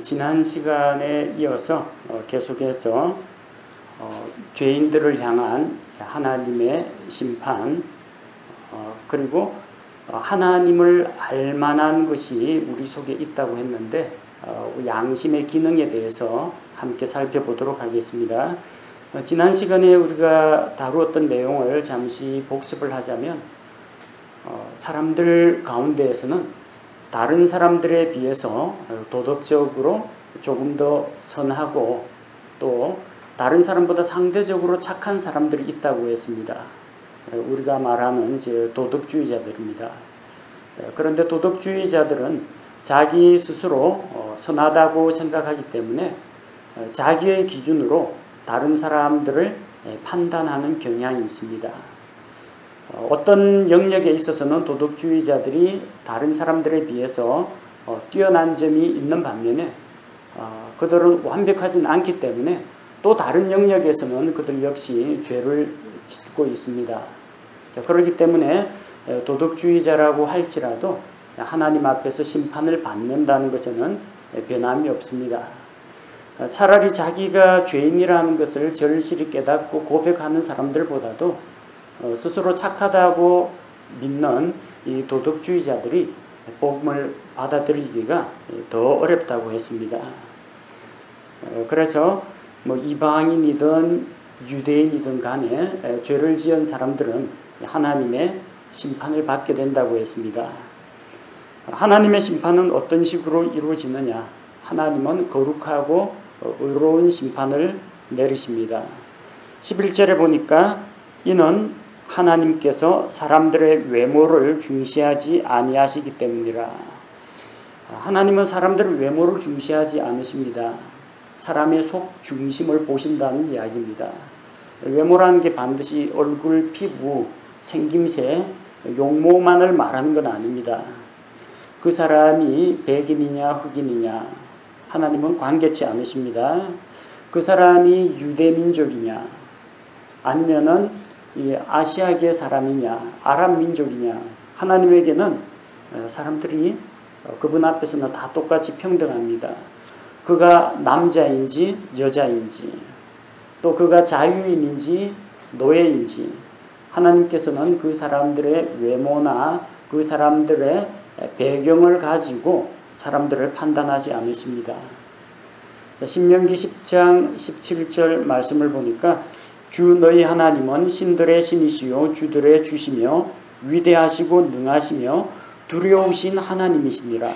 지난 시간에 이어서 계속해서 죄인들을 향한 하나님의 심판, 그리고 하나님을 알 만한 것이 우리 속에 있다고 했는데 양심의 기능에 대해서 함께 살펴보도록 하겠습니다. 지난 시간에 우리가 다루었던 내용을 잠시 복습을 하자면 사람들 가운데에서는 다른 사람들에 비해서 도덕적으로 조금 더 선하고 또 다른 사람보다 상대적으로 착한 사람들이 있다고 했습니다. 우리가 말하는 도덕주의자들입니다. 그런데 도덕주의자들은 자기 스스로 선하다고 생각하기 때문에 자기의 기준으로 다른 사람들을 판단하는 경향이 있습니다. 어떤 영역에 있어서는 도덕주의자들이 다른 사람들에 비해서 뛰어난 점이 있는 반면에 그들은 완벽하진 않기 때문에 또 다른 영역에서는 그들 역시 죄를 짓고 있습니다. 그렇기 때문에 도덕주의자라고 할지라도 하나님 앞에서 심판을 받는다는 것에는 변함이 없습니다. 차라리 자기가 죄인이라는 것을 절실히 깨닫고 고백하는 사람들보다도 스스로 착하다고 믿는 이 도덕주의자들이 복음을 받아들이기가 더 어렵다고 했습니다. 그래서 이방인이든 유대인이든 간에 죄를 지은 사람들은 하나님의 심판을 받게 된다고 했습니다. 하나님의 심판은 어떤 식으로 이루어지느냐? 하나님은 거룩하고 의로운 심판을 내리십니다. 11절에 보니까 이는 하나님께서 사람들의 외모를 중시하지 아니하시기 때문이라. 하나님은 사람들의 외모를 중시하지 않으십니다. 사람의 속 중심을 보신다는 이야기입니다. 외모라는 게 반드시 얼굴, 피부, 생김새, 용모만을 말하는 건 아닙니다. 그 사람이 백인이냐 흑인이냐 하나님은 관계치 않으십니다. 그 사람이 유대민족이냐 아니면은 아시아계 사람이냐 아랍 민족이냐 하나님에게는 사람들이 그분 앞에서는 다 똑같이 평등합니다. 그가 남자인지 여자인지 또 그가 자유인인지 노예인지 하나님께서는 그 사람들의 외모나 그 사람들의 배경을 가지고 사람들을 판단하지 않으십니다. 신명기 10장 17절 말씀을 보니까 주 너희 하나님은 신들의 신이시요 주들의 주시며 위대하시고 능하시며 두려우신 하나님이시니라.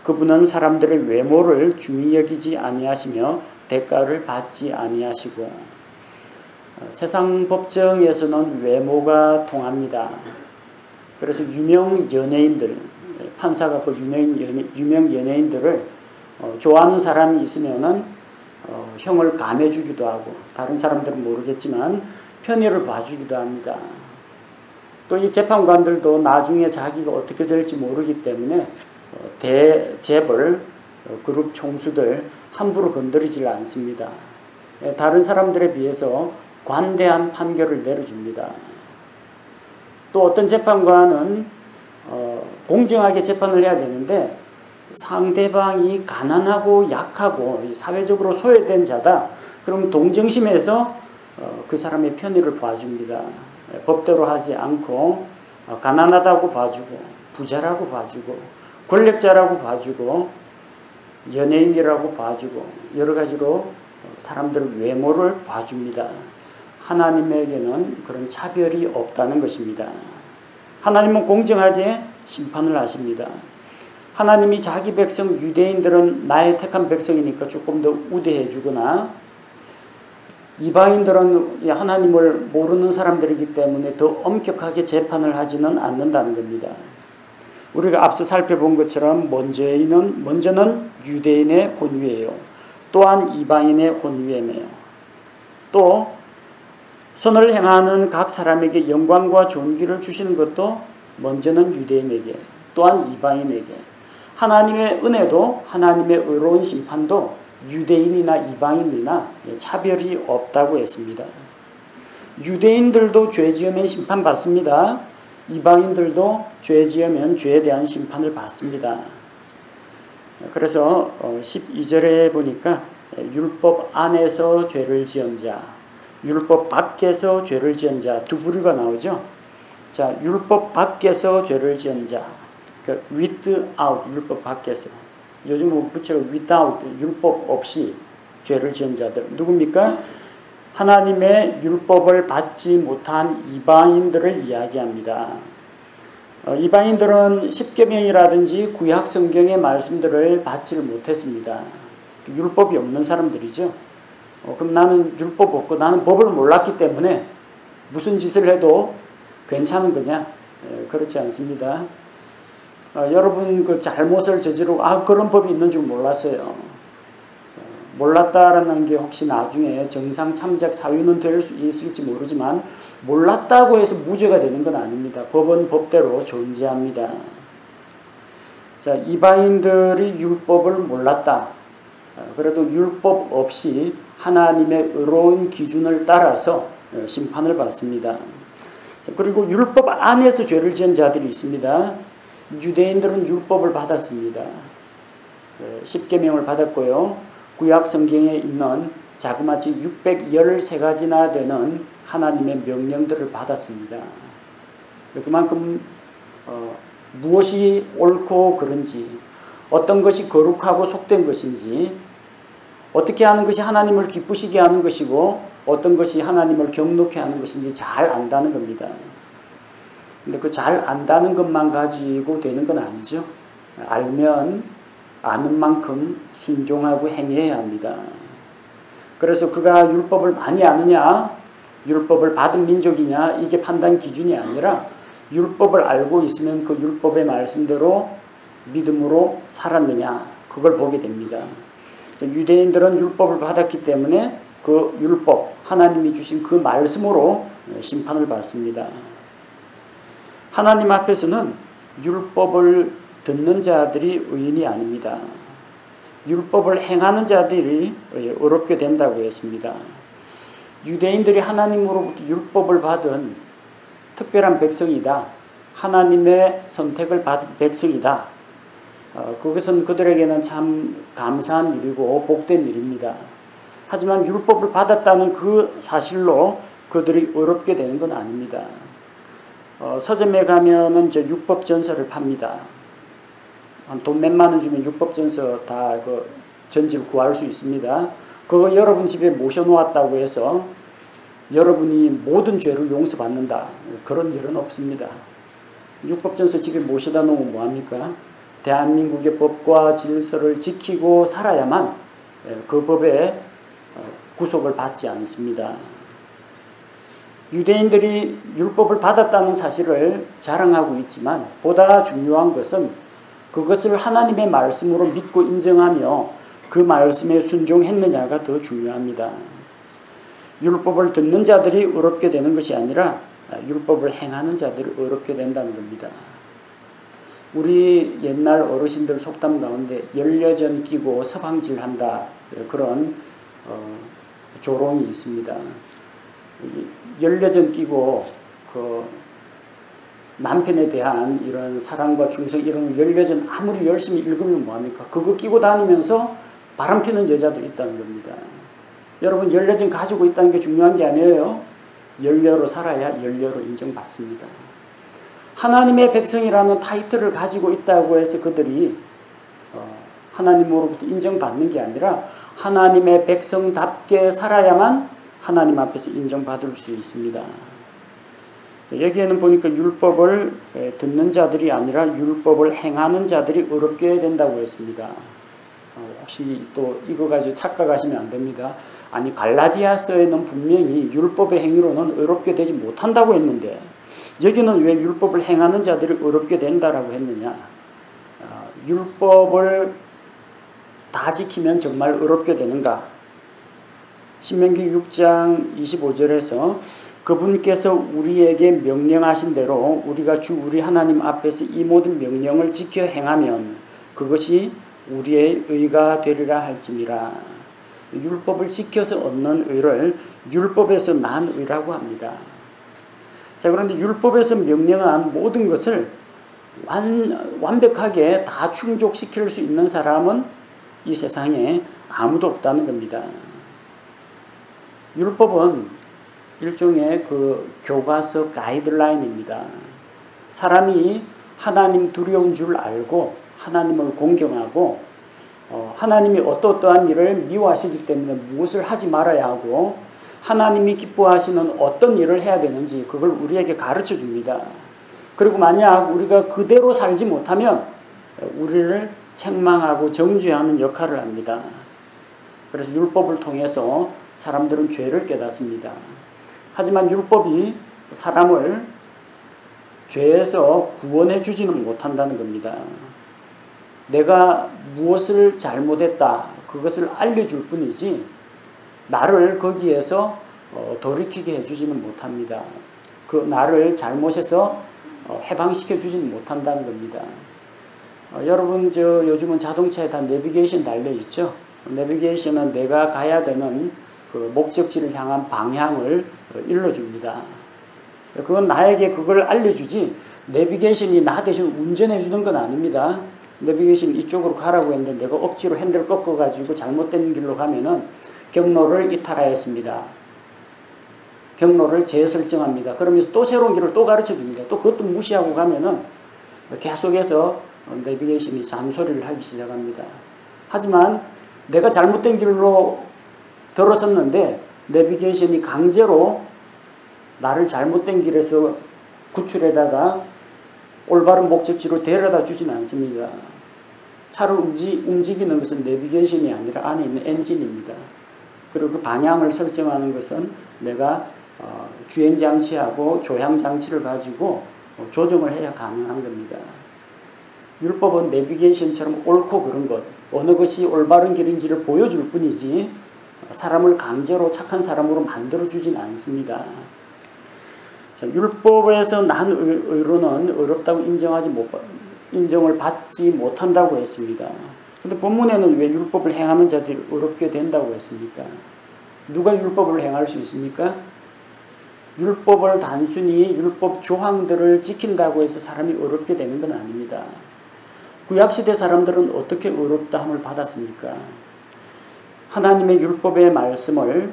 그분은 사람들의 외모를 중히 여기지 아니하시며 대가를 받지 아니하시고. 세상 법정에서는 외모가 통합니다. 그래서 유명 연예인들, 판사 같고 유명 연예인들을 좋아하는 사람이 있으면은 형을 감해주기도 하고 다른 사람들은 모르겠지만 편의를 봐주기도 합니다. 또 이 재판관들도 나중에 자기가 어떻게 될지 모르기 때문에 대재벌 그룹 총수들 함부로 건드리질 않습니다. 다른 사람들에 비해서 관대한 판결을 내려줍니다. 또 어떤 재판관은 공정하게 재판을 해야 되는데 상대방이 가난하고 약하고 사회적으로 소외된 자다. 그럼 동정심에서 그 사람의 편의를 봐줍니다. 법대로 하지 않고 가난하다고 봐주고 부자라고 봐주고 권력자라고 봐주고 연예인이라고 봐주고 여러 가지로 사람들의 외모를 봐줍니다. 하나님에게는 그런 차별이 없다는 것입니다. 하나님은 공정하게 심판을 하십니다. 하나님이 자기 백성 유대인들은 나의 택한 백성이니까 조금 더 우대해 주거나 이방인들은 하나님을 모르는 사람들이기 때문에 더 엄격하게 재판을 하지는 않는다는 겁니다. 우리가 앞서 살펴본 것처럼 먼저는 유대인의 혼유예요. 또한 이방인의 혼유예매요. 또 선을 행하는 각 사람에게 영광과 존귀를 주시는 것도 먼저는 유대인에게 또한 이방인에게 하나님의 은혜도 하나님의 의로운 심판도 유대인이나 이방인이나 차별이 없다고 했습니다. 유대인들도 죄 지으면 그래서 12절에 보니까 율법 안에서 죄를 지은 자, 율법 밖에서 죄를 지은 자 두 부류가 나오죠. 자, 율법 밖에서 죄를 지은 자, 그러니까 without, 율법 밖에서. 요즘 부채가 without, 율법 없이 죄를 지은 자들 누굽니까? 하나님의 율법을 받지 못한 이방인들을 이야기합니다. 이방인들은 십계명이라든지 구약 성경의 말씀들을 받지를 못했습니다. 율법이 없는 사람들이죠. 그럼 나는 율법 없고 나는 법을 몰랐기 때문에 무슨 짓을 해도 괜찮은 거냐? 그렇지 않습니다. 여러분 그 잘못을 저지르고 그런 법이 있는 줄 몰랐어요. 몰랐다라는 게 혹시 나중에 정상 참작 사유는 될 수 있을지 모르지만 몰랐다고 해서 무죄가 되는 건 아닙니다. 법은 법대로 존재합니다. 자, 이방인들이 율법을 몰랐다. 그래도 율법 없이 하나님의 의로운 기준을 따라서 심판을 받습니다. 자, 그리고 율법 안에서 죄를 지은 자들이 있습니다. 유대인들은 율법을 받았습니다. 십계명을 받았고요. 구약 성경에 있는 자그마치 613가지나 되는 하나님의 명령들을 받았습니다. 그만큼 무엇이 옳고 그른지, 어떤 것이 거룩하고 속된 것인지, 어떻게 하는 것이 하나님을 기쁘시게 하는 것이고 어떤 것이 하나님을 경록해 하는 것인지 잘 안다는 겁니다. 근데 그 잘 안다는 것만 가지고 되는 건 아니죠. 알면 아는 만큼 순종하고 행해야 합니다. 그래서 그가 율법을 많이 아느냐, 율법을 받은 민족이냐, 이게 판단 기준이 아니라 율법을 알고 있으면 그 율법의 말씀대로 믿음으로 살았느냐, 그걸 보게 됩니다. 유대인들은 율법을 받았기 때문에 그 율법, 하나님이 주신 그 말씀으로 심판을 받습니다. 하나님 앞에서는 율법을 듣는 자들이 의인이 아닙니다. 율법을 행하는 자들이 어렵게 된다고 했습니다. 유대인들이 하나님으로부터 율법을 받은 특별한 백성이다. 하나님의 선택을 받은 백성이다. 그것은 그들에게는 참 감사한 일이고 복된 일입니다. 하지만 율법을 받았다는 그 사실로 그들이 어렵게 되는 건 아닙니다. 서점에 가면은 이제 율법전서를 팝니다. 돈 몇만 원 주면 율법전서 다 그 전집 구할 수 있습니다. 그거 여러분 집에 모셔놓았다고 해서 여러분이 모든 죄를 용서받는다. 그런 일은 없습니다. 율법전서 집에 모셔다 놓으면 뭐합니까? 대한민국의 법과 질서를 지키고 살아야만 그 법에 구속을 받지 않습니다. 유대인들이 율법을 받았다는 사실을 자랑하고 있지만 보다 중요한 것은 그것을 하나님의 말씀으로 믿고 인정하며 그 말씀에 순종했느냐가 더 중요합니다. 율법을 듣는 자들이 어렵게 되는 것이 아니라 율법을 행하는 자들이 어렵게 된다는 겁니다. 우리 옛날 어르신들 속담 가운데 열려전 끼고 서방질한다, 그런 조롱이 있습니다. 열려전 끼고 그 남편에 대한 이런 사랑과 충성 이런 열려전 아무리 열심히 읽으면 뭐합니까? 그거 끼고 다니면서 바람 피는 여자도 있다는 겁니다. 여러분, 열려전 가지고 있다는 게 중요한 게 아니에요. 열려로 살아야 열려로 인정받습니다. 하나님의 백성이라는 타이틀을 가지고 있다고 해서 그들이 하나님으로부터 인정받는 게 아니라 하나님의 백성답게 살아야만 하나님 앞에서 인정받을 수 있습니다. 여기에는 보니까 율법을 듣는 자들이 아니라 율법을 행하는 자들이 어렵게 된다고 했습니다. 혹시 또 이거 가지고 착각하시면 안 됩니다. 아니, 갈라디아서에는 분명히 율법의 행위로는 어렵게 되지 못한다고 했는데 여기는 왜 율법을 행하는 자들이 어렵게 된다라고 했느냐. 율법을 다 지키면 정말 어렵게 되는가. 신명기 6장 25절에서 그분께서 우리에게 명령하신 대로 우리가 주 우리 하나님 앞에서 이 모든 명령을 지켜 행하면 그것이 우리의 의가 되리라 할지니라. 율법을 지켜서 얻는 의를 율법에서 난 의라고 합니다. 자, 그런데 율법에서 명령한 모든 것을 완벽하게 다 충족시킬 수 있는 사람은 이 세상에 아무도 없다는 겁니다. 율법은 일종의 그 교과서 가이드라인입니다. 사람이 하나님 두려운 줄 알고 하나님을 공경하고 하나님이 어떠한 일을 미워하시기 때문에 무엇을 하지 말아야 하고 하나님이 기뻐하시는 어떤 일을 해야 되는지 그걸 우리에게 가르쳐 줍니다. 그리고 만약 우리가 그대로 살지 못하면 우리를 책망하고 정죄하는 역할을 합니다. 그래서 율법을 통해서 사람들은 죄를 깨닫습니다. 하지만 율법이 사람을 죄에서 구원해 주지는 못한다는 겁니다. 내가 무엇을 잘못했다 그것을 알려줄 뿐이지 나를 거기에서 돌이키게 해주지는 못합니다. 그 나를 잘못해서 해방시켜 주지는 못한다는 겁니다. 여러분 요즘은 자동차에 다 내비게이션 달려 있죠. 내비게이션은 내가 가야 되는 그 목적지를 향한 방향을 일러줍니다. 그건 나에게 그걸 알려주지 내비게이션이 나 대신 운전해 주는 건 아닙니다. 내비게이션 이쪽으로 가라고 했는데 내가 억지로 핸들 꺾어가지고 잘못된 길로 가면은 경로를 이탈하였습니다. 경로를 재설정합니다. 그러면서 또 새로운 길을 또 가르쳐 줍니다. 또 그것도 무시하고 가면은 계속해서 내비게이션이 잔소리를 하기 시작합니다. 하지만 내가 잘못된 길로 들어섰는데 내비게이션이 강제로 나를 잘못된 길에서 구출해다가 올바른 목적지로 데려다 주지는 않습니다. 차를 움직이는 것은 내비게이션이 아니라 안에 있는 엔진입니다. 그리고 그 방향을 설정하는 것은 내가 주행장치하고 조향장치를 가지고 조정을 해야 가능한 겁니다. 율법은 내비게이션처럼 옳고 그른 것, 어느 것이 올바른 길인지를 보여줄 뿐이지 사람을 강제로 착한 사람으로 만들어주진 않습니다. 자, 율법에서 난 의로는 어렵다고 인정을 받지 못한다고 했습니다. 근데 본문에는 왜 율법을 행하는 자들이 어렵게 된다고 했습니까? 누가 율법을 행할 수 있습니까? 율법을 단순히 율법 조항들을 지킨다고 해서 사람이 어렵게 되는 건 아닙니다. 구약시대 사람들은 어떻게 어렵다함을 받았습니까? 하나님의 율법의 말씀을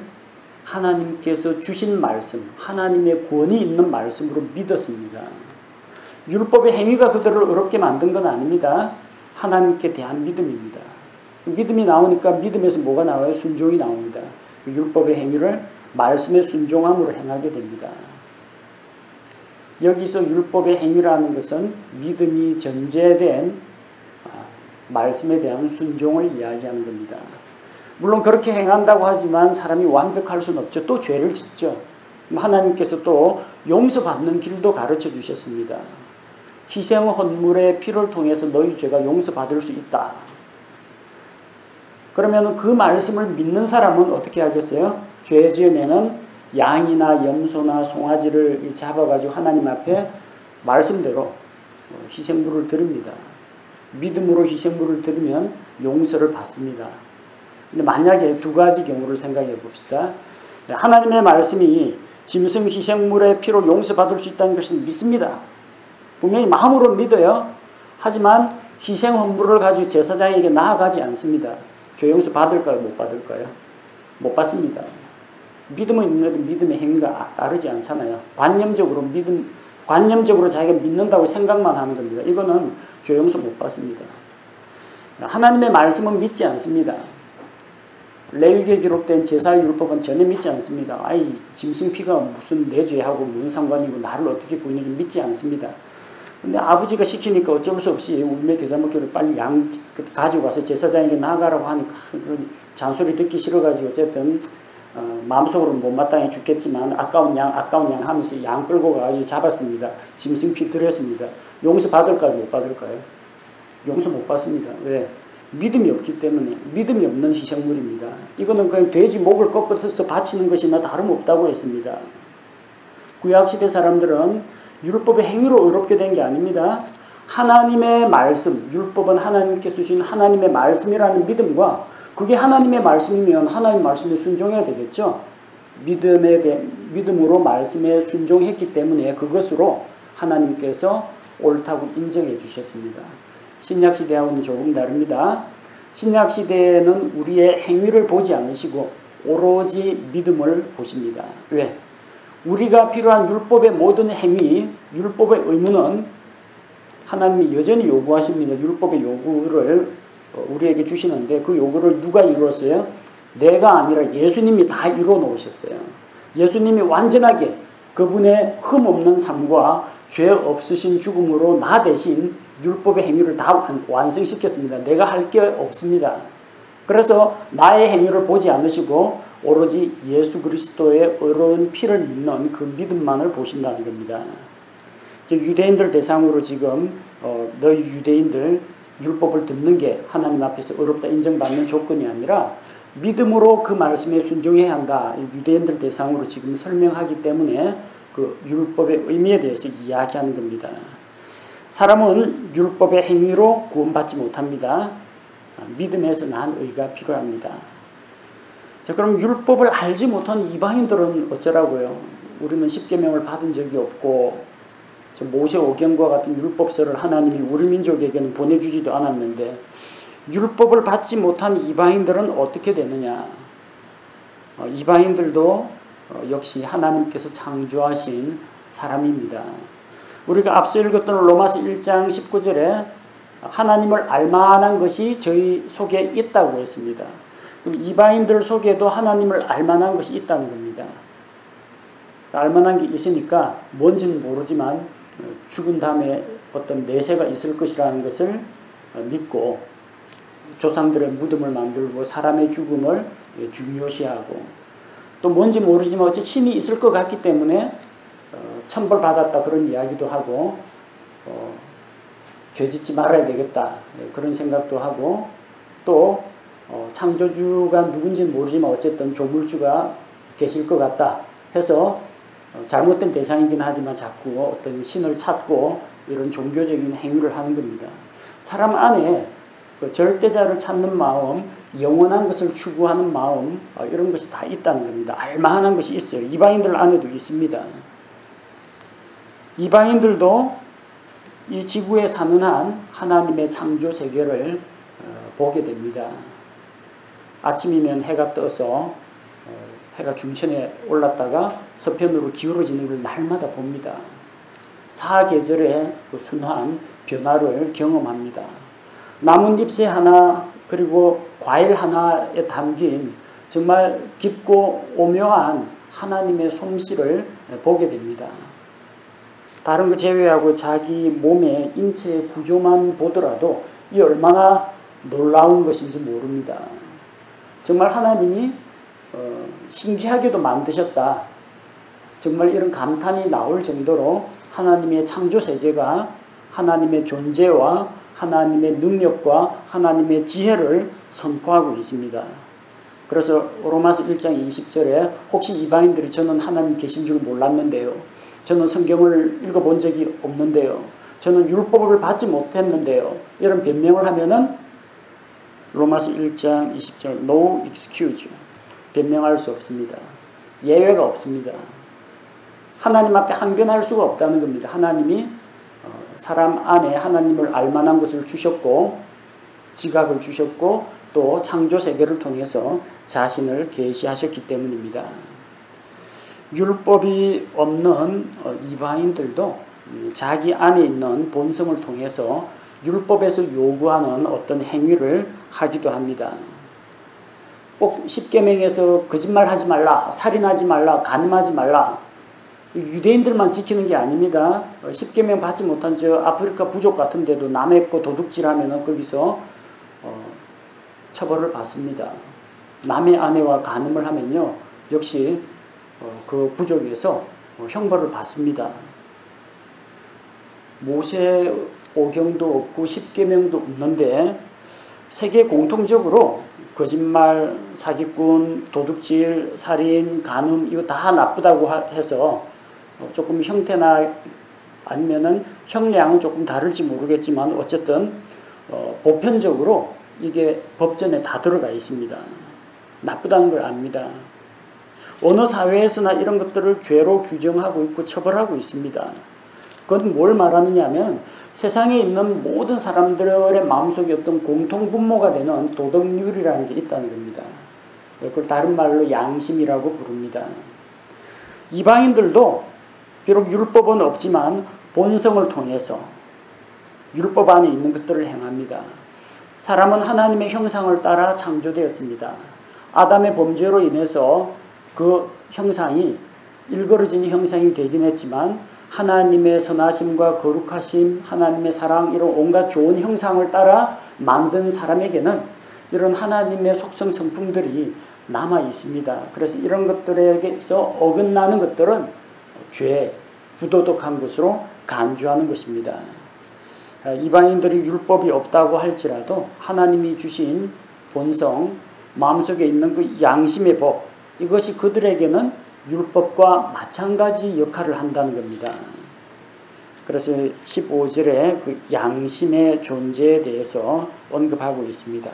하나님께서 주신 말씀, 하나님의 권위 있는 말씀으로 믿었습니다. 율법의 행위가 그들을 어렵게 만든 건 아닙니다. 하나님께 대한 믿음입니다. 믿음이 나오니까 믿음에서 뭐가 나와요? 순종이 나옵니다. 율법의 행위를 말씀의 순종함으로 행하게 됩니다. 여기서 율법의 행위라는 것은 믿음이 전제된 말씀에 대한 순종을 이야기하는 겁니다. 물론 그렇게 행한다고 하지만 사람이 완벽할 수는 없죠. 또 죄를 짓죠. 하나님께서 또 용서받는 길도 가르쳐 주셨습니다. 희생 헌물의 피를 통해서 너희 죄가 용서받을 수 있다. 그러면 그 말씀을 믿는 사람은 어떻게 하겠어요? 죄 지으면은 양이나 염소나 송아지를 잡아가지고 하나님 앞에 말씀대로 희생물을 드립니다. 믿음으로 희생물을 드리면 용서를 받습니다. 근데 만약에 두 가지 경우를 생각해 봅시다. 하나님의 말씀이 짐승 희생물의 피로 용서받을 수 있다는 것은 믿습니다. 분명히 마음으로 믿어요. 하지만 희생 헌물을 가지고 제사장에게 나아가지 않습니다. 죄 용서 받을까요? 못 받을까요? 못 받습니다. 믿음은 있는데 믿음의 행위가 따르지 않잖아요. 관념적으로 자기가 믿는다고 생각만 하는 겁니다. 이거는 죄 용서 못 받습니다. 하나님의 말씀은 믿지 않습니다. 레위기에 기록된 제사율법은 전혀 믿지 않습니다. 아이 짐승 피가 무슨 내 죄하고 무슨 상관이고 나를 어떻게 보이는지 믿지 않습니다. 근데 아버지가 시키니까 어쩔 수 없이 울며 겨자 먹기를 빨리 양 가지고 가서 제사장에게 나가라고 하니까 그런 잔소리 듣기 싫어가지고 어쨌든 마음속으로는 못마땅해 죽겠지만 아까운 양 하면서 양 끌고 가가지고 잡았습니다. 짐승 피 드렸습니다. 용서 받을까요? 못 받을까요? 용서 못 받습니다. 왜? 믿음이 없기 때문에. 믿음이 없는 희생물입니다. 이거는 그냥 돼지 목을 꺾어서 바치는 것이나 다름없다고 했습니다. 구약시대 사람들은 율법의 행위로 어렵게 된 게 아닙니다. 하나님의 말씀, 율법은 하나님께서 주신 하나님의 말씀이라는 믿음과 그게 하나님의 말씀이면 하나님 말씀에 순종해야 되겠죠. 믿음으로 말씀에 순종했기 때문에 그것으로 하나님께서 옳다고 인정해 주셨습니다. 신약시대하고는 조금 다릅니다. 신약시대에는 우리의 행위를 보지 않으시고 오로지 믿음을 보십니다. 왜? 우리가 필요한 율법의 모든 행위, 율법의 의무는 하나님이 여전히 요구하십니다. 율법의 요구를 우리에게 주시는데 그 요구를 누가 이루었어요? 내가 아니라 예수님이 다 이루어 놓으셨어요. 예수님이 완전하게 그분의 흠없는 삶과 죄 없으신 죽음으로 나 대신 율법의 행위를 다 완성시켰습니다. 내가 할 게 없습니다. 그래서 나의 행위를 보지 않으시고 오로지 예수 그리스도의 의로운 피를 믿는 그 믿음만을 보신다는 겁니다. 유대인들 대상으로 지금 너희 유대인들 율법을 듣는 게 하나님 앞에서 의롭다 인정받는 조건이 아니라 믿음으로 그 말씀에 순종해야 한다. 유대인들 대상으로 지금 설명하기 때문에 그 율법의 의미에 대해서 이야기하는 겁니다. 사람은 율법의 행위로 구원받지 못합니다. 믿음에서 난 의가 필요합니다. 자, 그럼 율법을 알지 못한 이방인들은 어쩌라고요? 우리는 십계명을 받은 적이 없고 모세오경과 같은 율법서를 하나님이 우리 민족에게는 보내주지도 않았는데 율법을 받지 못한 이방인들은 어떻게 되느냐? 이방인들도 역시 하나님께서 창조하신 사람입니다. 우리가 앞서 읽었던 로마서 1장 19절에 하나님을 알만한 것이 저희 속에 있다고 했습니다. 그럼 이방인들 속에도 하나님을 알만한 것이 있다는 겁니다. 알만한 게 있으니까 뭔지는 모르지만 죽은 다음에 어떤 내세가 있을 것이라는 것을 믿고 조상들의 무덤을 만들고 사람의 죽음을 중요시하고 또 뭔지 모르지만 어째 신이 있을 것 같기 때문에 천벌받았다 그런 이야기도 하고 죄짓지 말아야 되겠다 그런 생각도 하고 또 창조주가 누군지는 모르지만 어쨌든 조물주가 계실 것 같다 해서 잘못된 대상이긴 하지만 자꾸 어떤 신을 찾고 이런 종교적인 행위를 하는 겁니다. 사람 안에 그 절대자를 찾는 마음, 영원한 것을 추구하는 마음 이런 것이 다 있다는 겁니다. 알만한 것이 있어요. 이방인들 안에도 있습니다. 이방인들도 이 지구에 사는 한 하나님의 창조 세계를 보게 됩니다. 아침이면 해가 떠서 해가 중천에 올랐다가 서편으로 기울어지는 걸 날마다 봅니다. 사계절의 그 순환, 변화를 경험합니다. 나뭇잎새 하나 그리고 과일 하나에 담긴 정말 깊고 오묘한 하나님의 솜씨를 보게 됩니다. 다른 거 제외하고 자기 몸의 인체의 구조만 보더라도 이 얼마나 놀라운 것인지 모릅니다. 정말 하나님이 신기하게도 만드셨다. 정말 이런 감탄이 나올 정도로 하나님의 창조 세계가 하나님의 존재와 하나님의 능력과 하나님의 지혜를 선포하고 있습니다. 그래서 로마서 1장 20절에 혹시 이방인들이 저는 하나님 계신 줄 몰랐는데요. 저는 성경을 읽어본 적이 없는데요. 저는 율법을 받지 못했는데요. 이런 변명을 하면은 로마서 1장 20절 No excuse. 변명할 수 없습니다. 예외가 없습니다. 하나님 앞에 항변할 수가 없다는 겁니다. 하나님이 사람 안에 하나님을 알만한 것을 주셨고 지각을 주셨고 또 창조 세계를 통해서 자신을 계시하셨기 때문입니다. 율법이 없는 이방인들도 자기 안에 있는 본성을 통해서 율법에서 요구하는 어떤 행위를 하기도 합니다. 꼭 십계명에서 거짓말하지 말라, 살인하지 말라, 간음하지 말라 유대인들만 지키는 게 아닙니다. 십계명 받지 못한 저 아프리카 부족 같은 데도 남의 거 도둑질하면 거기서 처벌을 받습니다. 남의 아내와 간음을 하면요 역시 그 부족에서 형벌을 받습니다. 모세오경도 없고 십계명도 없는데 세계 공통적으로 거짓말, 사기꾼, 도둑질, 살인, 간음 이거 다 나쁘다고 해서 조금 형태나 아니면은 형량은 조금 다를지 모르겠지만 어쨌든 보편적으로 이게 법전에 다 들어가 있습니다. 나쁘다는 걸 압니다. 어느 사회에서나 이런 것들을 죄로 규정하고 있고 처벌하고 있습니다. 그건 뭘 말하느냐 하면 세상에 있는 모든 사람들의 마음속에 어떤 공통분모가 되는 도덕률이라는 게 있다는 겁니다. 그걸 다른 말로 양심이라고 부릅니다. 이방인들도 비록 율법은 없지만 본성을 통해서 율법 안에 있는 것들을 행합니다. 사람은 하나님의 형상을 따라 창조되었습니다. 아담의 범죄로 인해서 그 형상이 일그러진 형상이 되긴 했지만 하나님의 선하심과 거룩하심, 하나님의 사랑 이런 온갖 좋은 형상을 따라 만든 사람에게는 이런 하나님의 속성 성품들이 남아 있습니다. 그래서 이런 것들에게서 어긋나는 것들은 죄, 부도덕한 것으로 간주하는 것입니다. 이방인들이 율법이 없다고 할지라도 하나님이 주신 본성, 마음속에 있는 그 양심의 법, 이것이 그들에게는 율법과 마찬가지 역할을 한다는 겁니다. 그래서 15절에 그 양심의 존재에 대해서 언급하고 있습니다.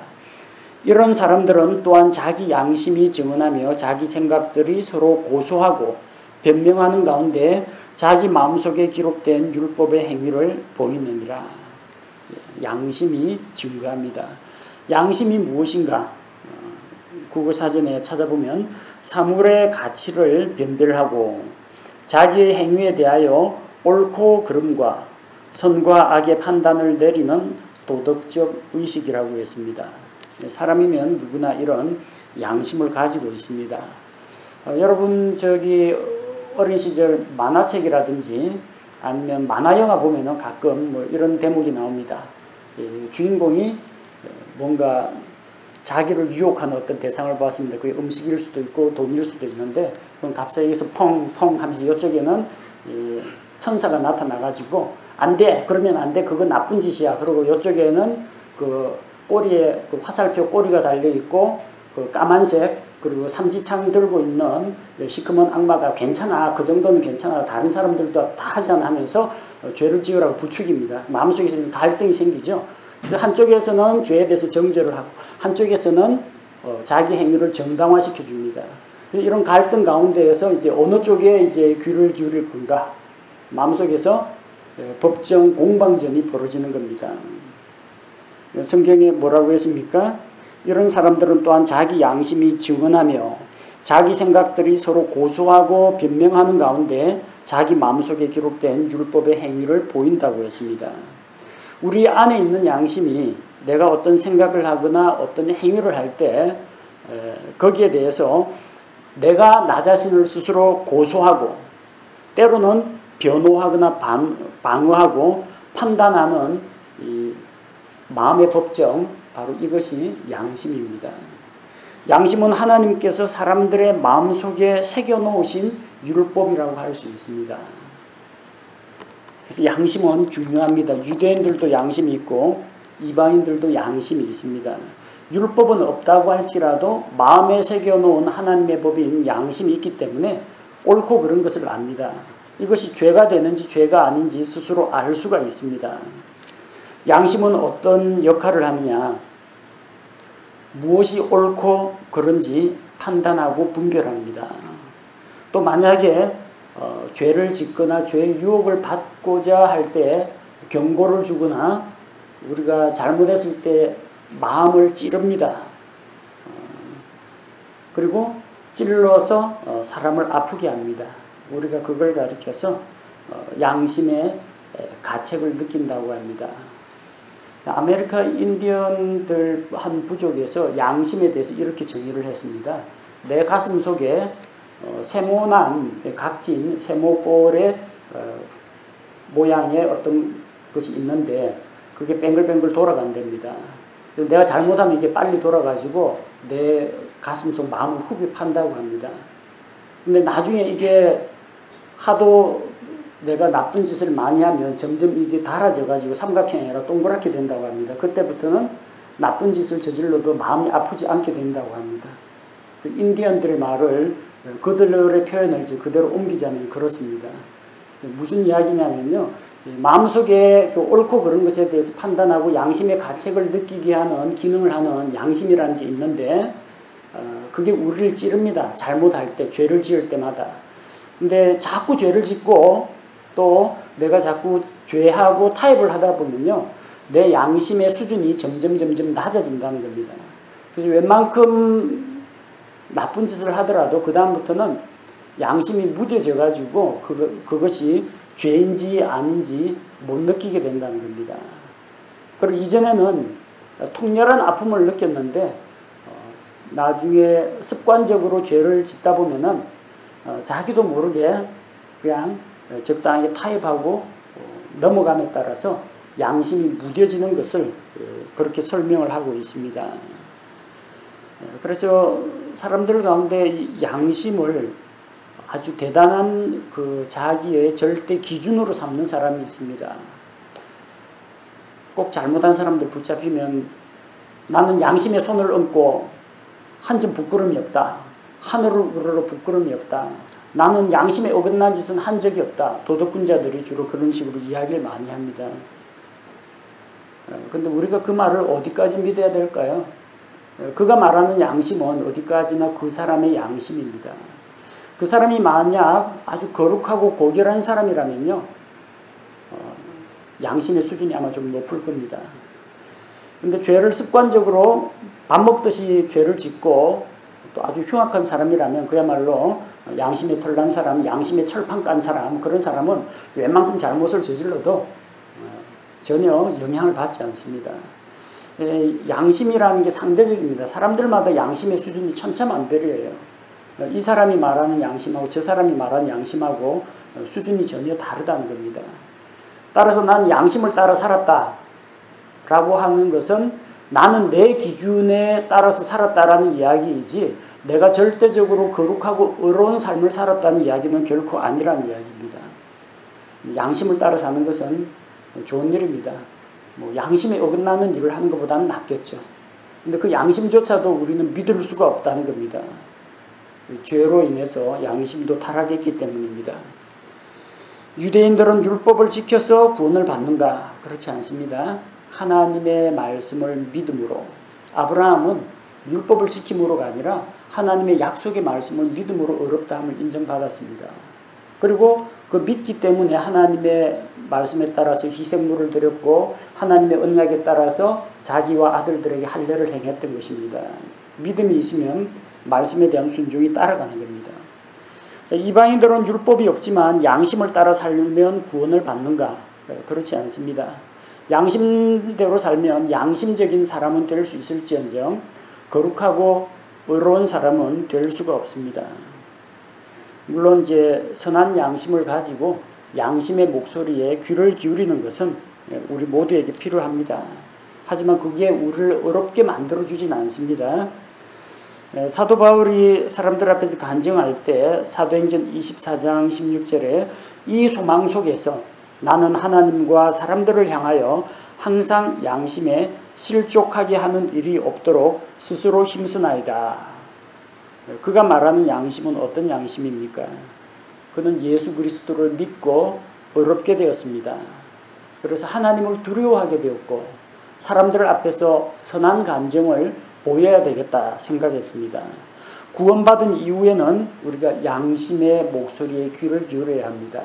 이런 사람들은 또한 자기 양심이 증언하며 자기 생각들이 서로 고소하고 변명하는 가운데 자기 마음속에 기록된 율법의 행위를 보이느니라. 양심이 증거합니다. 양심이 무엇인가? 국어사전에 찾아보면 사물의 가치를 변별하고 자기의 행위에 대하여 옳고 그름과 선과 악의 판단을 내리는 도덕적 의식이라고 했습니다. 사람이면 누구나 이런 양심을 가지고 있습니다. 여러분 어린 시절 만화책이라든지 아니면 만화영화 보면은 가끔 뭐 이런 대목이 나옵니다. 주인공이 뭔가 자기를 유혹하는 어떤 대상을 봤습니다. 그게 음식일 수도 있고 돈일 수도 있는데 그럼 갑자기 여기서 펑펑 하면서 이쪽에는 천사가 나타나가지고 안 돼! 그러면 안 돼! 그건 나쁜 짓이야. 그리고 이쪽에는 그 꼬리에 그 화살표 꼬리가 달려있고 그 까만색 그리고 삼지창 들고 있는 시커먼 악마가 괜찮아. 그 정도는 괜찮아. 다른 사람들도 다 하잖아 하면서 죄를 지으라고 부추깁니다. 마음속에서 갈등이 생기죠. 그래서 한쪽에서는 죄에 대해서 정죄를 하고 한쪽에서는 자기 행위를 정당화시켜 줍니다. 이런 갈등 가운데에서 이제 어느 쪽에 이제 귀를 기울일 건가 마음속에서 법정 공방전이 벌어지는 겁니다. 성경에 뭐라고 했습니까? 이런 사람들은 또한 자기 양심이 증언하며 자기 생각들이 서로 고소하고 변명하는 가운데 자기 마음속에 기록된 율법의 행위를 보인다고 했습니다. 우리 안에 있는 양심이 내가 어떤 생각을 하거나 어떤 행위를 할 때 거기에 대해서 내가 나 자신을 스스로 고소하고 때로는 변호하거나 방어하고 판단하는 이 마음의 법정, 바로 이것이 양심입니다. 양심은 하나님께서 사람들의 마음속에 새겨놓으신 율법이라고 할 수 있습니다. 그래서 양심은 중요합니다. 유대인들도 양심이 있고 이방인들도 양심이 있습니다. 율법은 없다고 할지라도 마음에 새겨놓은 하나님의 법인 양심이 있기 때문에 옳고 그른 것을 압니다. 이것이 죄가 되는지 죄가 아닌지 스스로 알 수가 있습니다. 양심은 어떤 역할을 하느냐? 무엇이 옳고 그른지 판단하고 분별합니다. 또 만약에 죄를 짓거나 죄의 유혹을 받고자 할 때 경고를 주거나 우리가 잘못했을 때 마음을 찌릅니다. 그리고 찔러서 사람을 아프게 합니다. 우리가 그걸 가리켜서 양심의 가책을 느낀다고 합니다. 아메리카 인디언들 한 부족에서 양심에 대해서 이렇게 정의를 했습니다. 내 가슴 속에 세모난 각진 세모볼의 모양의 어떤 것이 있는데 그게 뱅글뱅글 돌아간답니다. 내가 잘못하면 이게 빨리 돌아가지고 내 가슴 속 마음을 흡입한다고 합니다. 근데 나중에 이게 하도 내가 나쁜 짓을 많이 하면 점점 이게 닳아져가지고 삼각형이 아니라 동그랗게 된다고 합니다. 그때부터는 나쁜 짓을 저질러도 마음이 아프지 않게 된다고 합니다. 그 인디언들의 말을 그들의 표현을 그대로 옮기자면 그렇습니다. 무슨 이야기냐면요. 마음속에 그 옳고 그른 것에 대해서 판단하고 양심의 가책을 느끼게 하는 기능을 하는 양심이라는 게 있는데 그게 우리를 찌릅니다. 잘못할 때, 죄를 지을 때마다. 근데 자꾸 죄를 짓고 또 내가 자꾸 죄하고 타협을 하다 보면요, 내 양심의 수준이 점점 낮아진다는 겁니다. 그래서 웬만큼 나쁜 짓을 하더라도 그 다음부터는 양심이 무뎌져 가지고 그것이 죄인지 아닌지 못 느끼게 된다는 겁니다. 그리고 이전에는 통렬한 아픔을 느꼈는데 나중에 습관적으로 죄를 짓다 보면은 자기도 모르게 그냥 적당하게 타협하고 넘어감에 따라서 양심이 무뎌지는 것을 그렇게 설명을 하고 있습니다. 그래서 사람들 가운데 이 양심을 아주 대단한 그 자기의 절대 기준으로 삼는 사람이 있습니다. 꼭 잘못한 사람들 붙잡히면 나는 양심의 손을 얹고 한 점 부끄러움이 없다. 하늘을 우러러 부끄러움이 없다. 나는 양심에 어긋난 짓은 한 적이 없다. 도덕군자들이 주로 그런 식으로 이야기를 많이 합니다. 근데 우리가 그 말을 어디까지 믿어야 될까요? 그가 말하는 양심은 어디까지나 그 사람의 양심입니다. 그 사람이 만약 아주 거룩하고 고결한 사람이라면요, 양심의 수준이 아마 좀 높을 겁니다. 근데 죄를 습관적으로 밥 먹듯이 죄를 짓고 또 아주 흉악한 사람이라면 그야말로 양심에 털난 사람, 양심에 철판 깐 사람, 그런 사람은 웬만큼 잘못을 저질러도 전혀 영향을 받지 않습니다. 양심이라는 게 상대적입니다. 사람들마다 양심의 수준이 천차만별이에요. 이 사람이 말하는 양심하고 저 사람이 말하는 양심하고 수준이 전혀 다르다는 겁니다. 따라서 난 양심을 따라 살았다 라고 하는 것은 나는 내 기준에 따라서 살았다라는 이야기이지 내가 절대적으로 거룩하고 의로운 삶을 살았다는 이야기는 결코 아니라는 이야기입니다. 양심을 따라 사는 것은 좋은 일입니다. 양심에 어긋나는 일을 하는 것보다는 낫겠죠. 근데 그 양심조차도 우리는 믿을 수가 없다는 겁니다. 죄로 인해서 양심도 타락했기 때문입니다. 유대인들은 율법을 지켜서 구원을 받는가? 그렇지 않습니다. 하나님의 말씀을 믿음으로, 아브라함은 율법을 지킴으로가 아니라 하나님의 약속의 말씀을 믿음으로 의롭다함을 인정받았습니다. 그리고 그 믿기 때문에 하나님의 말씀에 따라서 희생물을 드렸고 하나님의 언약에 따라서 자기와 아들들에게 할례를 행했던 것입니다. 믿음이 있으면 말씀에 대한 순종이 따라가는 겁니다. 자, 이방인들은 율법이 없지만 양심을 따라 살면 구원을 받는가? 그렇지 않습니다. 양심대로 살면 양심적인 사람은 될 수 있을지언정 거룩하고 의로운 사람은 될 수가 없습니다. 물론 이제 선한 양심을 가지고 양심의 목소리에 귀를 기울이는 것은 우리 모두에게 필요합니다. 하지만 그게 우리를 어렵게 만들어주진 않습니다. 사도 바울이 사람들 앞에서 간증할 때 사도행전 24장 16절에 이 소망 속에서 나는 하나님과 사람들을 향하여 항상 양심에 실족하게 하는 일이 없도록 스스로 힘쓰나이다. 그가 말하는 양심은 어떤 양심입니까? 그는 예수 그리스도를 믿고 어렵게 되었습니다. 그래서 하나님을 두려워하게 되었고 사람들 앞에서 선한 감정을 보여야 되겠다 생각했습니다. 구원받은 이후에는 우리가 양심의 목소리에 귀를 기울여야 합니다.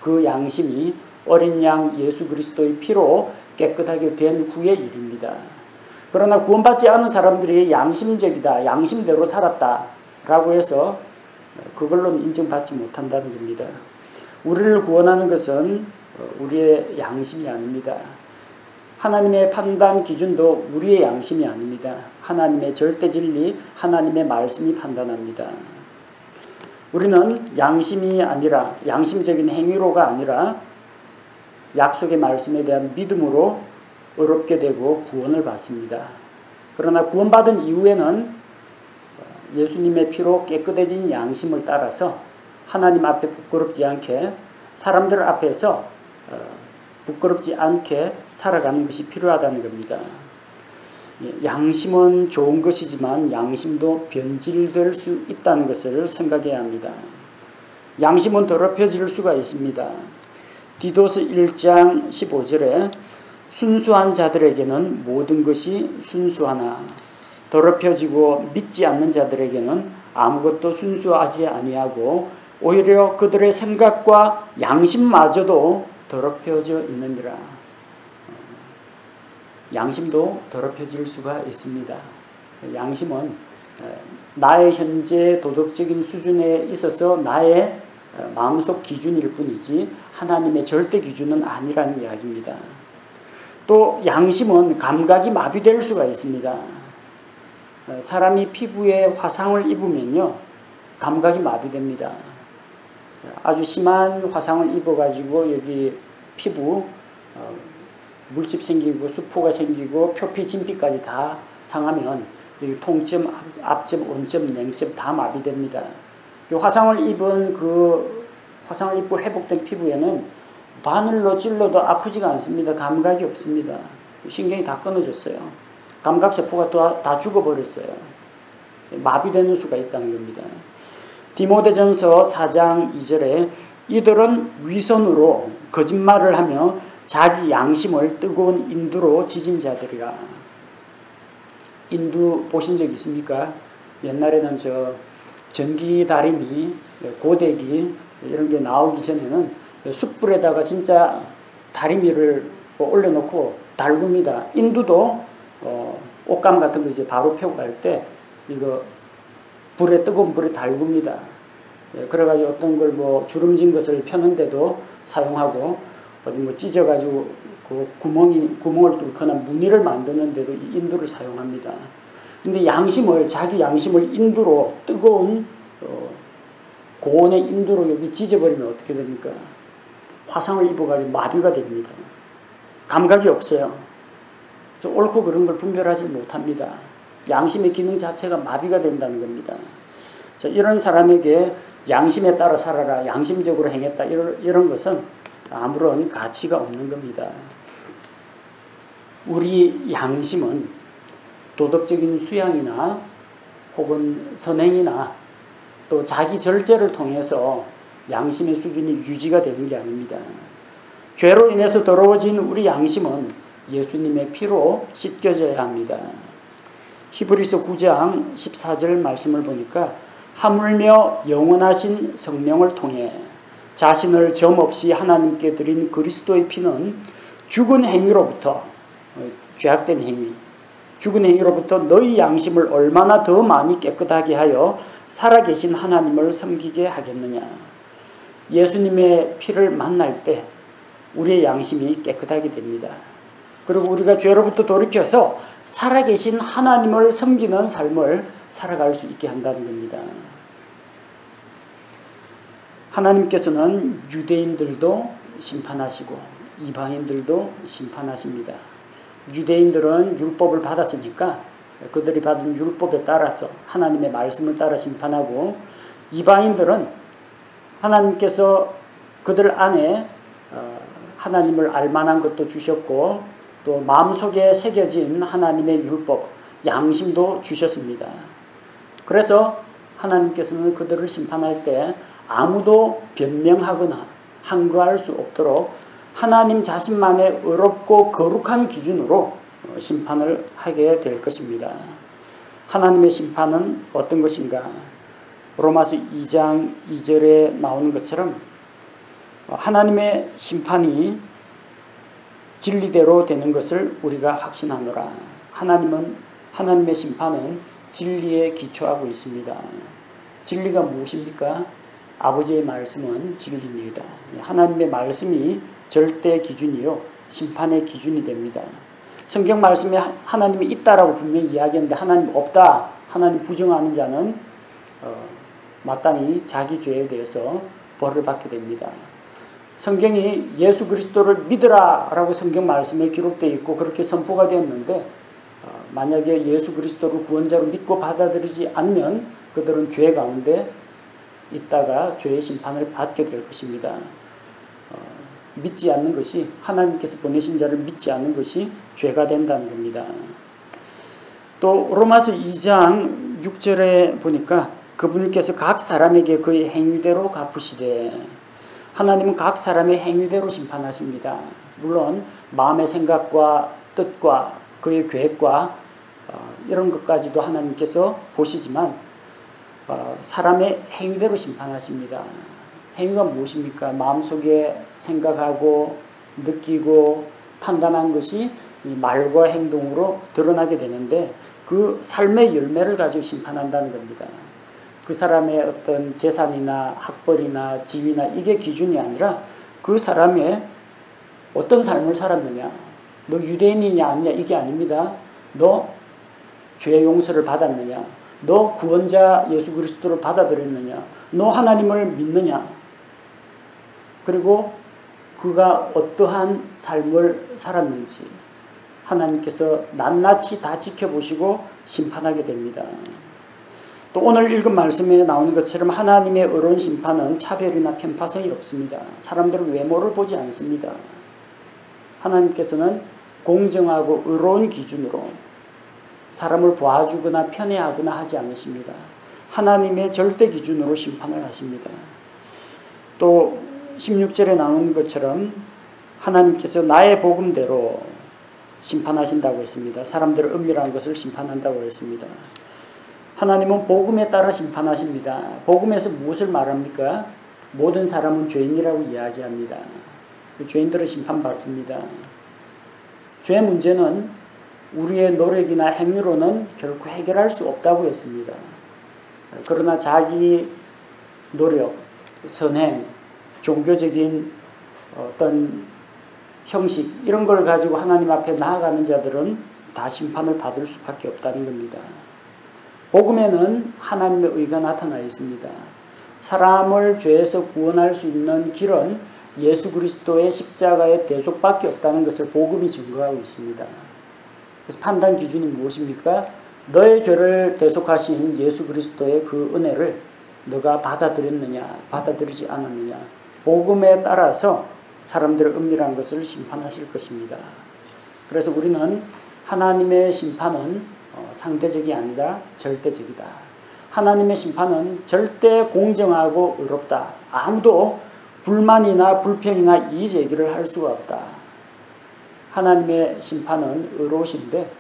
그 양심이 어린 양 예수 그리스도의 피로 깨끗하게 된 후의 일입니다. 그러나 구원받지 않은 사람들이 양심적이다, 양심대로 살았다 라고 해서 그걸로는 인정받지 못한다는 겁니다. 우리를 구원하는 것은 우리의 양심이 아닙니다. 하나님의 판단 기준도 우리의 양심이 아닙니다. 하나님의 절대 진리, 하나님의 말씀이 판단합니다. 우리는 양심이 아니라 양심적인 행위로가 아니라 약속의 말씀에 대한 믿음으로 의롭게 되고 구원을 받습니다. 그러나 구원받은 이후에는 예수님의 피로 깨끗해진 양심을 따라서 하나님 앞에 부끄럽지 않게 사람들 앞에서 부끄럽지 않게 살아가는 것이 필요하다는 겁니다. 양심은 좋은 것이지만 양심도 변질될 수 있다는 것을 생각해야 합니다. 양심은 더럽혀질 수가 있습니다. 디도스 1장 15절에 순수한 자들에게는 모든 것이 순수하나 더럽혀지고 믿지 않는 자들에게는 아무것도 순수하지 아니하고 오히려 그들의 생각과 양심마저도 더럽혀져 있느니라. 양심도 더럽혀질 수가 있습니다. 양심은 나의 현재 도덕적인 수준에 있어서 나의 마음속 기준일 뿐이지 하나님의 절대 기준은 아니라는 이야기입니다. 또 양심은 감각이 마비될 수가 있습니다. 사람이 피부에 화상을 입으면요, 감각이 마비됩니다. 아주 심한 화상을 입어가지고 여기 피부 물집 생기고 수포가 생기고 표피, 진피까지 다 상하면 여기 통점, 앞점, 온점, 냉점 다 마비됩니다. 화상을 입고 회복된 피부에는 바늘로 찔러도 아프지가 않습니다. 감각이 없습니다. 신경이 다 끊어졌어요. 감각세포가 다 죽어버렸어요. 마비되는 수가 있다는 겁니다. 디모데전서 4장 2절에 이들은 위선으로 거짓말을 하며 자기 양심을 뜨거운 인두로 지진 자들이라. 인두 보신 적 있습니까? 옛날에는 전기 다리미, 고데기 이런 게 나오기 전에는 숯불에다가 진짜 다리미를 올려놓고 달굽니다. 인두도 옷감 같은 거 이제 바로 펴고 갈 때 이거 뜨거운 불에 달굽니다. 그래가지고 어떤 걸 주름진 것을 펴는데도 사용하고 어디 찢어가지고 그 구멍을 뚫거나 무늬를 만드는데도 이 인두를 사용합니다. 근데 자기 양심을 인두로 뜨거운 고온의 인두로 여기 찢어버리면 어떻게 됩니까? 화상을 입어가지고 마비가 됩니다. 감각이 없어요. 옳고 그런 걸 분별하지 못합니다. 양심의 기능 자체가 마비가 된다는 겁니다. 이런 사람에게 양심에 따라 살아라, 양심적으로 행했다, 이런 것은 아무런 가치가 없는 겁니다. 우리 양심은 도덕적인 수양이나 혹은 선행이나 또 자기 절제를 통해서 양심의 수준이 유지가 되는 게 아닙니다. 죄로 인해서 더러워진 우리 양심은 예수님의 피로 씻겨져야 합니다. 히브리서 9장 14절 말씀을 보니까 하물며 영원하신 성령을 통해 자신을 점없이 하나님께 드린 그리스도의 피는 죽은 행위로부터, 죄악된 행위, 죽은 행위로부터 너희 양심을 얼마나 더 많이 깨끗하게 하여 살아계신 하나님을 섬기게 하겠느냐. 예수님의 피를 만날 때 우리의 양심이 깨끗하게 됩니다. 그리고 우리가 죄로부터 돌이켜서 살아계신 하나님을 섬기는 삶을 살아갈 수 있게 한다는 겁니다. 하나님께서는 유대인들도 심판하시고 이방인들도 심판하십니다. 유대인들은 율법을 받았으니까 그들이 받은 율법에 따라서 하나님의 말씀을 따라 심판하고, 이방인들은 하나님께서 그들 안에 하나님을 알만한 것도 주셨고 또 마음속에 새겨진 하나님의 율법, 양심도 주셨습니다. 그래서 하나님께서는 그들을 심판할 때 아무도 변명하거나 항거할 수 없도록 하나님 자신만의 의롭고 거룩한 기준으로 심판을 하게 될 것입니다. 하나님의 심판은 어떤 것인가? 로마서 2장 2절에 나오는 것처럼 하나님의 심판이 진리대로 되는 것을 우리가 확신하노라. 하나님의 심판은 진리에 기초하고 있습니다. 진리가 무엇입니까? 아버지의 말씀은 진리입니다. 하나님의 말씀이 절대 기준이요, 심판의 기준이 됩니다. 성경 말씀에 하나님이 있다라고 분명히 이야기하는데 하나님 없다, 하나님 부정하는 자는 마땅히 자기 죄에 대해서 벌을 받게 됩니다. 성경이 예수 그리스도를 믿으라 라고 성경 말씀에 기록되어 있고 그렇게 선포가 되었는데, 만약에 예수 그리스도를 구원자로 믿고 받아들이지 않으면 그들은 죄 가운데 있다가 죄의 심판을 받게 될 것입니다. 믿지 않는 것이, 하나님께서 보내신 자를 믿지 않는 것이 죄가 된다는 겁니다. 또 로마서 2장 6절에 보니까 그분께서 각 사람에게 그의 행위대로 갚으시되, 하나님은 각 사람의 행위대로 심판하십니다. 물론 마음의 생각과 뜻과 그의 계획과 이런 것까지도 하나님께서 보시지만 사람의 행위대로 심판하십니다. 행위가 무엇입니까? 마음속에 생각하고 느끼고 판단한 것이 이 말과 행동으로 드러나게 되는데 그 삶의 열매를 가지고 심판한다는 겁니다. 그 사람의 어떤 재산이나 학벌이나 지위나 이게 기준이 아니라 그 사람의 어떤 삶을 살았느냐, 너 유대인이냐 아니냐 이게 아닙니다. 너 죄 용서를 받았느냐, 너 구원자 예수 그리스도를 받아들였느냐, 너 하나님을 믿느냐, 그리고 그가 어떠한 삶을 살았는지 하나님께서 낱낱이 다 지켜보시고 심판하게 됩니다. 또 오늘 읽은 말씀에 나오는 것처럼 하나님의 의로운 심판은 차별이나 편파성이 없습니다. 사람들은 외모를 보지 않습니다. 하나님께서는 공정하고 의로운 기준으로 사람을 봐주거나 편애하거나 하지 않으십니다. 하나님의 절대 기준으로 심판을 하십니다. 또 16절에 나오는 것처럼 하나님께서 나의 복음대로 심판하신다고 했습니다. 사람들의 은밀한 것을 심판한다고 했습니다. 하나님은 복음에 따라 심판하십니다. 복음에서 무엇을 말합니까? 모든 사람은 죄인이라고 이야기합니다. 죄인들은 심판받습니다. 죄 문제는 우리의 노력이나 행위로는 결코 해결할 수 없다고 했습니다. 그러나 자기 노력, 선행, 종교적인 어떤 형식 이런 걸 가지고 하나님 앞에 나아가는 자들은 다 심판을 받을 수밖에 없다는 겁니다. 복음에는 하나님의 의가 나타나 있습니다. 사람을 죄에서 구원할 수 있는 길은 예수 그리스도의 십자가의 대속밖에 없다는 것을 복음이 증거하고 있습니다. 그래서 판단 기준이 무엇입니까? 너의 죄를 대속하신 예수 그리스도의 그 은혜를 너가 받아들였느냐, 받아들이지 않았느냐. 복음에 따라서 사람들의 은밀한 것을 심판하실 것입니다. 그래서 우리는 하나님의 심판은 상대적이 아니라 절대적이다. 하나님의 심판은 절대 공정하고 의롭다. 아무도 불만이나 불평이나 이의제기를 할 수가 없다. 하나님의 심판은 의로우신데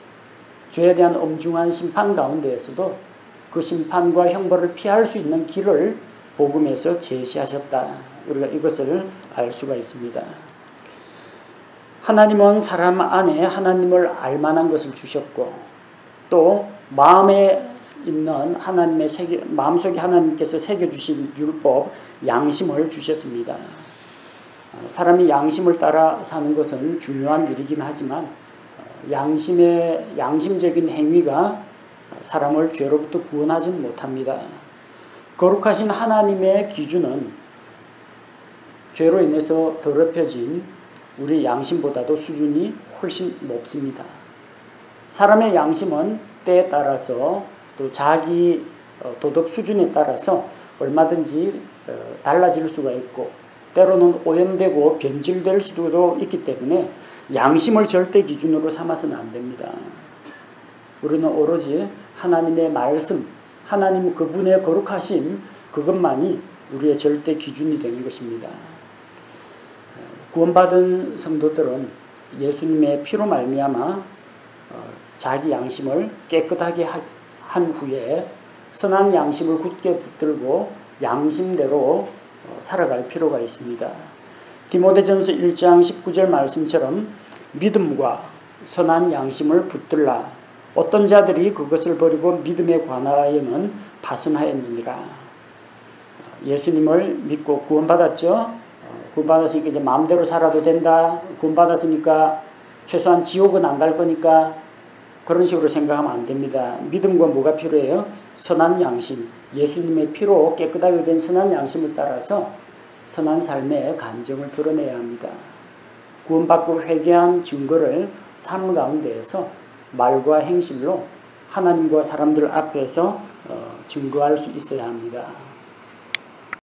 죄에 대한 엄중한 심판 가운데에서도 그 심판과 형벌을 피할 수 있는 길을 복음에서 제시하셨다. 우리가 이것을 알 수가 있습니다. 하나님은 사람 안에 하나님을 알만한 것을 주셨고 또 마음에 있는 마음속에 하나님께서 새겨주신 율법, 양심을 주셨습니다. 사람이 양심을 따라 사는 것은 중요한 일이긴 하지만 양심적인 행위가 사람을 죄로부터 구원하지는 못합니다. 거룩하신 하나님의 기준은 죄로 인해서 더럽혀진 우리 양심보다도 수준이 훨씬 높습니다. 사람의 양심은 때에 따라서 또 자기 도덕 수준에 따라서 얼마든지 달라질 수가 있고 때로는 오염되고 변질될 수도 있기 때문에 양심을 절대 기준으로 삼아서는 안 됩니다. 우리는 오로지 하나님의 말씀, 하나님 그분의 거룩하심 그것만이 우리의 절대 기준이 되는 것입니다. 구원받은 성도들은 예수님의 피로 말미암아 자기 양심을 깨끗하게 한 후에 선한 양심을 굳게 붙들고 양심대로 살아갈 필요가 있습니다. 디모데전서 1장 19절 말씀처럼 믿음과 선한 양심을 붙들라. 어떤 자들이 그것을 버리고 믿음에 관하여는 파선하였느니라. 예수님을 믿고 구원받았죠. 구원받았으니까 이제 마음대로 살아도 된다. 구원받았으니까 최소한 지옥은 안 갈 거니까 그런 식으로 생각하면 안 됩니다. 믿음과 뭐가 필요해요? 선한 양심. 예수님의 피로 깨끗하게 된 선한 양심을 따라서 선한 삶의 간정을 드러내야 합니다. 구원받고 회개한 증거를 삶 가운데에서 말과 행실로 하나님과 사람들 앞에서 증거할 수 있어야 합니다.